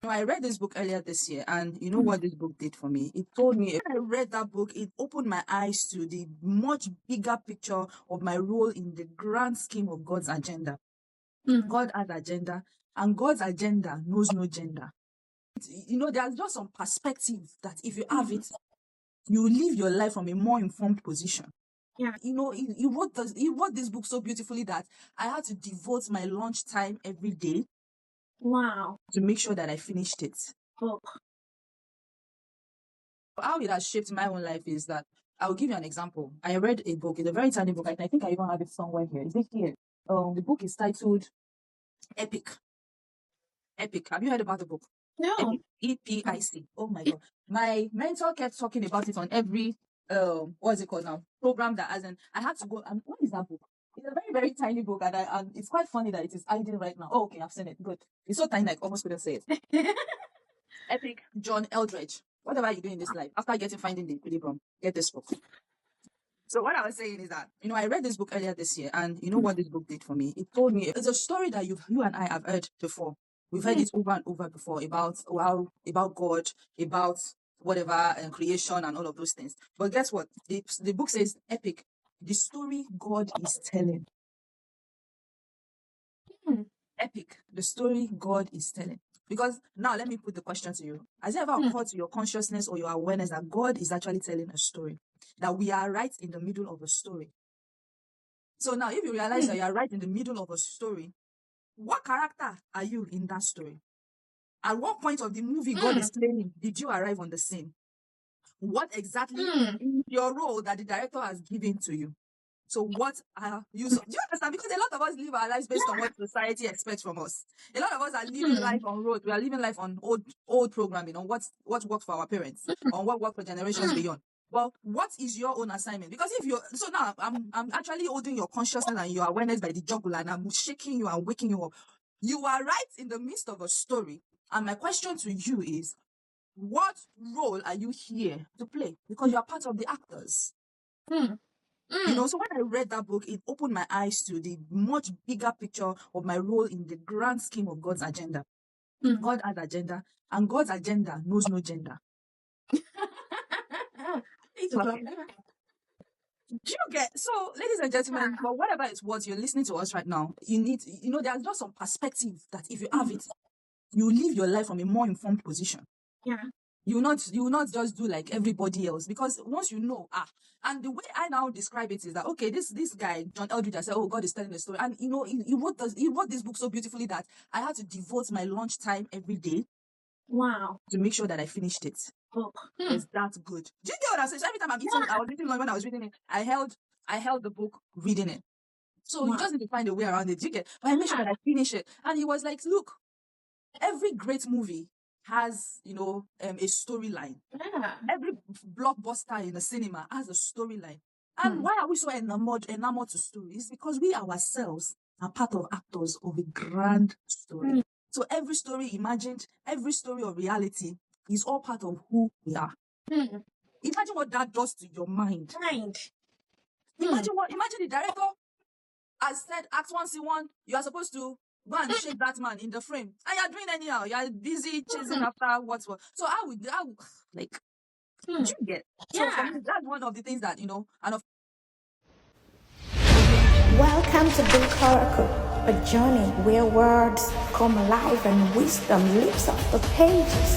I read this book earlier this year, and you know what this book did for me? It told me, when I read that book, it opened my eyes to the much bigger picture of my role in the grand scheme of God's agenda. God has agenda, and God's agenda knows no gender. There's just some perspective that if you have it, you live your life from a more informed position. Yeah. He wrote this book so beautifully that I had to devote my lunch time every day. Wow. To make sure that I finished it. Book. How it has shaped my own life is that I'll give you an example. I read a book. It's a very tiny book. I think I even have it somewhere here. Is it here? The book is titled Epic. Epic. Have you heard about the book? No. Epic. EPIC. Oh my God. My mentor kept talking about it on every what's it called now? Program that hasn't. I had to go. What is that book? It's a very, very tiny book, and it's quite funny that it is hiding right now. Oh, okay, I've seen it. Good. It's so tiny, I almost couldn't say it. Epic. John Eldredge. Whatever you do in this life, after finding the equilibrium, get this book. So what I was saying is that, I read this book earlier this year, and you know what this book did for me? It told me, it's a story that you and I have heard before. We've heard it over and over before about God, about whatever, and creation and all of those things. But guess what? The book says epic. The story God is telling. Epic. The story God is telling. Because now let me put the question to you. Has it ever occurred to your consciousness or your awareness that God is actually telling a story? That we are right in the middle of a story. So now if you realize that you are right in the middle of a story, what character are you in that story? At what point of the movie God is playing did you arrive on the scene? What exactly is your role that the director has given to you? So what are you? Do you understand? Because a lot of us live our lives based on what society expects from us. A lot of us are living life on road. We are living life on old programming, on what worked for our parents, on what worked for generations beyond. Well, what is your own assignment? Because now I'm actually holding your consciousness and your awareness by the jugular, and I'm shaking you and waking you up. You are right in the midst of a story, and my question to you is, what role are you here to play? Because you are part of the actors. So when I read that book, it opened my eyes to the much bigger picture of my role in the grand scheme of God's agenda. God has agenda, and God's agenda knows no gender. Do you get? So, ladies and gentlemen, for whatever it's worth, you're listening to us right now, you need, there's just some perspective that if you have it, you live your life from a more informed position. Yeah. You will not just do like everybody else, because once you know, and the way I now describe it is that, okay, this guy, John Eldredge, I said, oh, God is telling a story. And, he wrote this book so beautifully that I had to devote my lunch time every day. Wow. To make sure that I finished it. It's that good. Do you get what I'm saying? So every time I was eating lunch, when I was reading it, I held the book reading it. So you just need to find a way around it. Do you get? But I made sure that I finish it. And he was like, look, every great movie has, a storyline. Yeah. Every blockbuster in the cinema has a storyline. And why are we so enamored to stories? Because we ourselves are part of actors of a grand story. So every story imagined, every story of reality is all part of who we are. Imagine what that does to your mind. Imagine the director has said, Act 1, Scene 1, you are supposed to go and shake that man in the frame. And you're doing anyhow. You're busy chasing after what's what. So I would like, do you get? So for me, that's one of the things that, and of Welcome to Book Oracle, a journey where words come alive and wisdom leaps off the pages.